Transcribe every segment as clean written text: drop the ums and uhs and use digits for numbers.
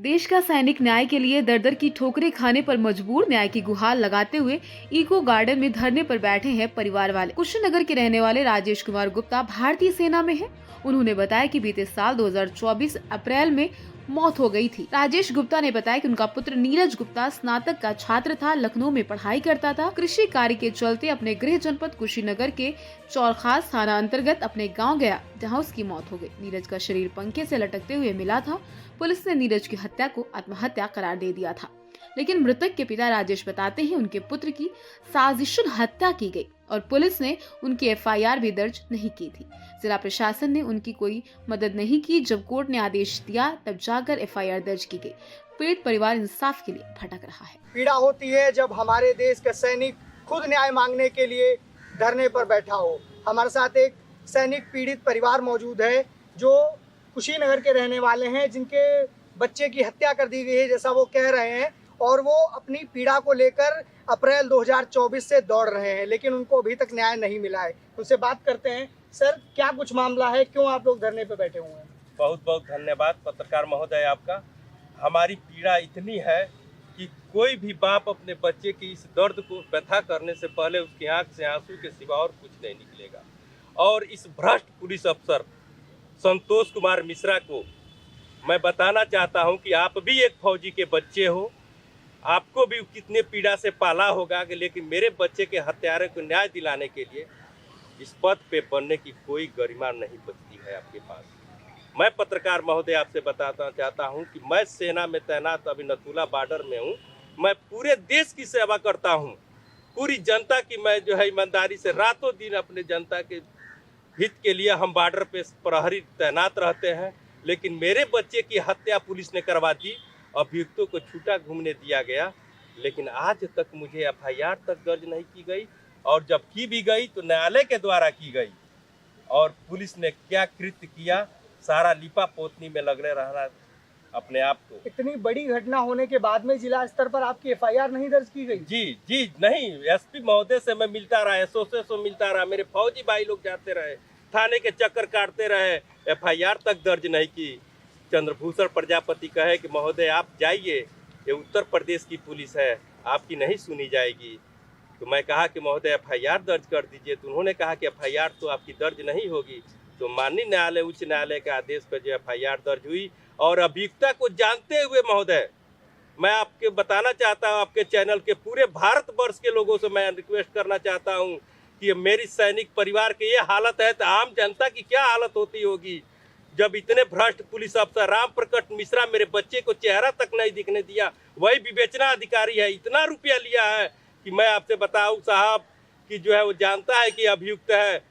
देश का सैनिक न्याय के लिए दर दर की ठोकरें खाने पर मजबूर, न्याय की गुहार लगाते हुए इको गार्डन में धरने पर बैठे हैं परिवार वाले। कुशीनगर के रहने वाले राजेश कुमार गुप्ता भारतीय सेना में हैं। उन्होंने बताया कि बीते साल 2024 अप्रैल में मौत हो गई थी। राजेश गुप्ता ने बताया कि उनका पुत्र नीरज गुप्ता स्नातक का छात्र था, लखनऊ में पढ़ाई करता था। कृषि कार्य के चलते अपने गृह जनपद कुशीनगर के चौरखास थाना अंतर्गत अपने गांव गया, जहां उसकी मौत हो गई। नीरज का शरीर पंखे से लटकते हुए मिला था। पुलिस ने नीरज की हत्या को आत्महत्या करार दे दिया था, लेकिन मृतक के पिता राजेश बताते हैं उनके पुत्र की साजिशुन हत्या की गई और पुलिस ने उनकी एफआईआर भी दर्ज नहीं की थी। जिला प्रशासन ने उनकी कोई मदद नहीं की। जब कोर्ट ने आदेश दिया तब जाकर एफआईआर दर्ज की गई। पीड़ित परिवार इंसाफ के लिए भटक रहा है। पीड़ा होती है जब हमारे देश का सैनिक खुद न्याय मांगने के लिए धरने पर बैठा हो। हमारे साथ एक सैनिक पीड़ित परिवार मौजूद है जो कुशीनगर के रहने वाले हैं, जिनके बच्चे की हत्या कर दी गई है जैसा वो कह रहे हैं, और वो अपनी पीड़ा को लेकर अप्रैल 2024 से दौड़ रहे हैं, लेकिन उनको अभी तक न्याय नहीं मिला है। उनसे बात करते हैं। सर, क्या कुछ मामला है, क्यों आप लोग धरने पे बैठे हुए हैं? बहुत बहुत धन्यवाद पत्रकार महोदय आपका। हमारी पीड़ा इतनी है कि कोई भी बाप अपने बच्चे की इस दर्द को व्यथा करने से पहले उसकी आंख से आंसू के सिवा और कुछ नहीं निकलेगा। और इस भ्रष्ट पुलिस अफसर संतोष कुमार मिश्रा को मैं बताना चाहता हूं कि आप भी एक फौजी के बच्चे हो, आपको भी कितने पीड़ा से पाला होगा कि लेकिन मेरे बच्चे के हत्यारे को न्याय दिलाने के लिए इस पद पे बनने की कोई गरिमा नहीं बचती है आपके पास। मैं पत्रकार महोदय आपसे बताना चाहता हूं कि मैं सेना में तैनात अभी नथुला बॉर्डर में हूं। मैं पूरे देश की सेवा करता हूं, पूरी जनता की मैं जो है ईमानदारी से रातों दिन अपने जनता के हित के लिए हम बॉर्डर पे प्रहरी तैनात रहते हैं, लेकिन मेरे बच्चे की हत्या पुलिस ने करवा दी। अभियुक्तों को छूटा घूमने दिया गया, लेकिन आज तक मुझे एफआईआर तक दर्ज नहीं की गई, और जब की भी गई तो न्यायालय के द्वारा की गई। और पुलिस ने क्या कृत्य किया, सारा लिपा पोतनी में लग रहना अपने आप को। इतनी बड़ी घटना होने के बाद में जिला स्तर पर आपकी एफआईआर नहीं दर्ज की गई? जी नहीं, एसपी महोदय से मैं मिलता रहा, एसओ से मिलता रहा, मेरे फौजी भाई लोग जाते रहे, थाने के चक्कर काटते रहे, एफआईआर तक दर्ज नहीं की। चंद्रभूषण प्रजापति कहे कि महोदय आप जाइए, ये उत्तर प्रदेश की पुलिस है, आपकी नहीं सुनी जाएगी। तो मैं कहा कि महोदय एफआईआर दर्ज कर दीजिए। तो उन्होंने कहा कि एफआईआर तो आपकी दर्ज नहीं होगी। तो माननीय न्यायालय, उच्च न्यायालय के आदेश पर जो एफआईआर दर्ज हुई, और अभियुक्ता को जानते हुए महोदय मैं आपके बताना चाहता हूँ, आपके चैनल के पूरे भारतवर्ष के लोगों से मैं रिक्वेस्ट करना चाहता हूँ कि मेरी सैनिक परिवार की ये हालत है तो आम जनता की क्या हालत होती होगी। जब इतने भ्रष्ट पुलिस अफसर राम प्रकट मिश्रा मेरे बच्चे को चेहरा तक नहीं दिखने दिया, वही विवेचना अधिकारी है, इतना रुपया लिया है कि मैं आपसे बताऊं साहब कि जो है वो जानता है कि अभियुक्त है,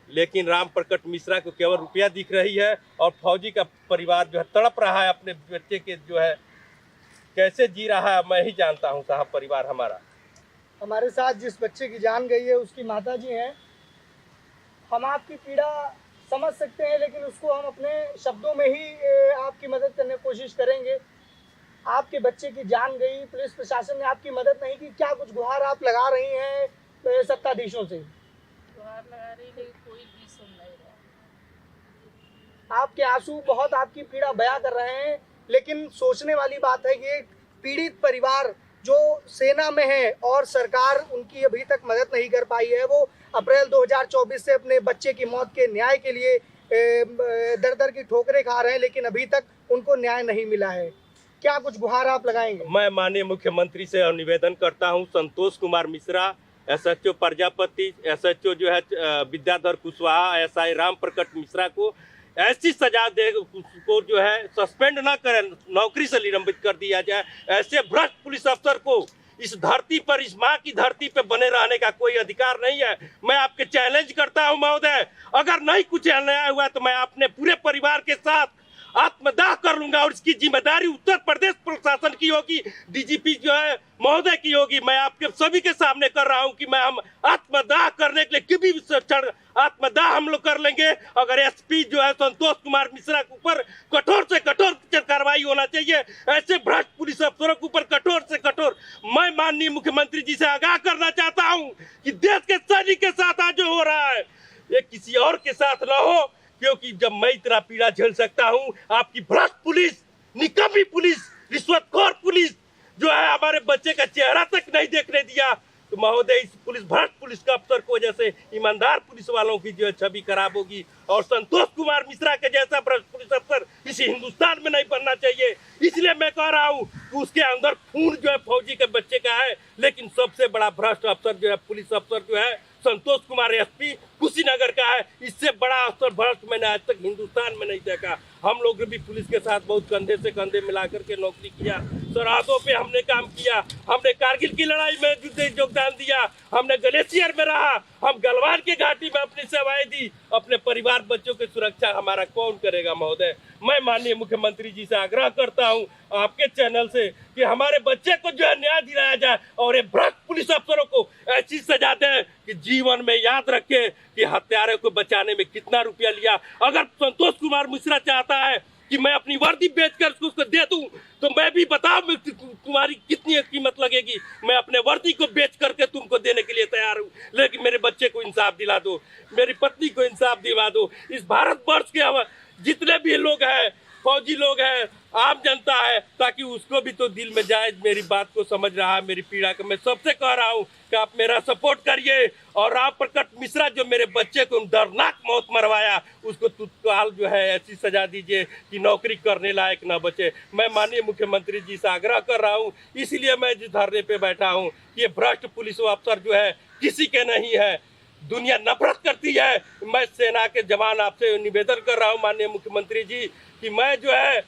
लेकिन राम प्रकट मिश्रा को केवल रुपया दिख रही है। और फौजी का परिवार जो है तड़प रहा है अपने बच्चे के जो है कैसे जी रहा है, मैं ही जानता हूँ साहब। परिवार हमारा, हमारे साथ जिस बच्चे की जान गई है उसकी माता जी हैं। हम आपकी पीड़ा समझ सकते हैं, लेकिन उसको हम अपने शब्दों में ही आपकी मदद करने की कोशिश करेंगे। आपके बच्चे की जान गई, पुलिस प्रशासन ने आपकी मदद नहीं की, क्या कुछ गुहार आप लगा रही हैं सत्ताधीशों से? गुहार लगा रही, लेकिन कोई भी सुन नहीं रहा। आपके आंसू बहुत आपकी पीड़ा बयां कर रहे हैं, लेकिन सोचने वाली बात है कि पीड़ित परिवार जो सेना में है और सरकार उनकी अभी तक मदद नहीं कर पाई है, वो अप्रैल 2024 से अपने बच्चे की मौत के न्याय के लिए दर दर की ठोकरें खा रहे हैं, लेकिन अभी तक उनको न्याय नहीं मिला है। क्या कुछ गुहार आप लगाएंगे? मैं माननीय मुख्यमंत्री से निवेदन करता हूं, संतोष कुमार मिश्रा, एसएचओ प्रजापति, एसएचओ जो है विद्याधर कुशवाहा, एसआई राम प्रकट मिश्रा को ऐसी सजा दे, उसको जो है सस्पेंड ना करें, नौकरी से निलंबित कर दिया जाए। ऐसे भ्रष्ट पुलिस अफसर को इस धरती पर, इस माँ की धरती पे बने रहने का कोई अधिकार नहीं है। मैं आपके चैलेंज करता हूं महोदय, अगर नहीं कुछ न्याय हुआ तो मैं अपने पूरे परिवार के साथ आत्मदाह कर लूंगा, और इसकी जिम्मेदारी उत्तर प्रदेश प्रशासन की होगी, डीजीपी जो है महोदय की होगी। मैं आपके सभी के सामने कर रहा हूं कि हम आत्मदाह करने के लिए किसी भी क्षण आत्मदाह हम लोग कर लेंगे। अगर एसपी जो है संतोष कुमार मिश्रा के ऊपर कठोर से कठोर कार्रवाई होना चाहिए, ऐसे भ्रष्ट पुलिस अफसरों के ऊपर कठोर से कठोर। मैं माननीय मुख्यमंत्री जी से आगाह करना चाहता हूँ कि देश के सैनिक के साथ आज जो हो रहा है ये किसी और के साथ न हो, क्योंकि जब मैं इतना पीड़ा झेल सकता हूं, आपकी भ्रष्ट पुलिस निकम्मी पुलिस, रिश्वतखोर पुलिस जो है हमारे बच्चे का चेहरा तक नहीं देखने दिया। तो महोदय, इस भ्रष्ट पुलिस का अफसर को जैसे ईमानदार पुलिस वालों की जो है छवि खराब होगी, और संतोष कुमार मिश्रा के जैसा भ्रष्ट पुलिस अफसर इस हिंदुस्तान में नहीं बनना चाहिए। इसलिए मैं कह रहा हूँ कि उसके अंदर खून जो है फौजी के बच्चे का है, लेकिन सबसे बड़ा भ्रष्ट अफसर जो है पुलिस अफसर जो है संतोष कुमार एसपी कुशीनगर का है। इससे बड़ा अफसर भ्रष्ट मैंने आज तक हिंदुस्तान में नहीं देखा। हम लोग ने भी पुलिस के साथ बहुत कंधे से कंधे मिला करके नौकरी किया, सरहदों पे हमने काम किया, हमने कारगिल की लड़ाई में योगदान दिया, हमने ग्लेशियर में रहा, हम गलवान की घाटी में अपनी सेवाएं दी। अपने परिवार बच्चों की सुरक्षा हमारा कौन करेगा महोदय? मैं माननीय मुख्यमंत्री जी से आग्रह करता हूं आपके चैनल से कि हमारे बच्चे को जो है न्याय दिलाया जाए और ये भ्रष्ट पुलिस अफसरों को ऐसी सजा दें कि जीवन में याद रखे कि हत्यारे को बचाने में कितना रुपया लिया। अगर संतोष कुमार मिश्रा चाहता है कि मैं अपनी वर्दी बेचकर उसको दे दूं, तो मैं भी बताऊं तुम्हारी कितनी कीमत लगेगी। मैं अपने वर्दी को बेच करके तुमको देने के लिए तैयार हूं, लेकिन मेरे बच्चे को इंसाफ दिला दो, मेरी पत्नी को इंसाफ दिला दो। इस भारतवर्ष के जितने भी लोग हैं, फौजी लोग हैं, आम जनता है, ताकि उसको भी तो दिल में जाए, मेरी बात को समझ रहा है, मेरी पीड़ा को। मैं सबसे कह रहा हूँ कि आप मेरा सपोर्ट करिए और राम प्रकट मिश्रा जो मेरे बच्चे को दर्दनाक मौत मरवाया, उसको तत्काल जो है ऐसी सजा दीजिए कि नौकरी करने लायक न बचे। मैं माननीय मुख्यमंत्री जी से आग्रह कर रहा हूँ, इसलिए मैं जिस धरने पे बैठा हूँ। ये भ्रष्ट पुलिस अफसर जो है किसी के नहीं है, दुनिया नफरत करती है। मैं सेना के जवान आपसे निवेदन कर रहा हूँ माननीय मुख्यमंत्री जी कि मैं जो है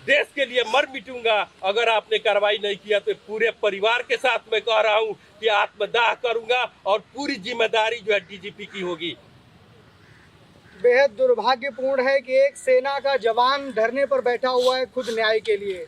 देश के लिए मर मिटूंगा। अगर आपने कार्रवाई नहीं किया तो पूरे परिवार के साथ मैं कह रहा हूं कि आत्मदाह करूंगा और पूरी जिम्मेदारी जो है डीजीपी की होगी। बेहद दुर्भाग्यपूर्ण है कि एक सेना का जवान धरने पर बैठा हुआ है खुद न्याय के लिए।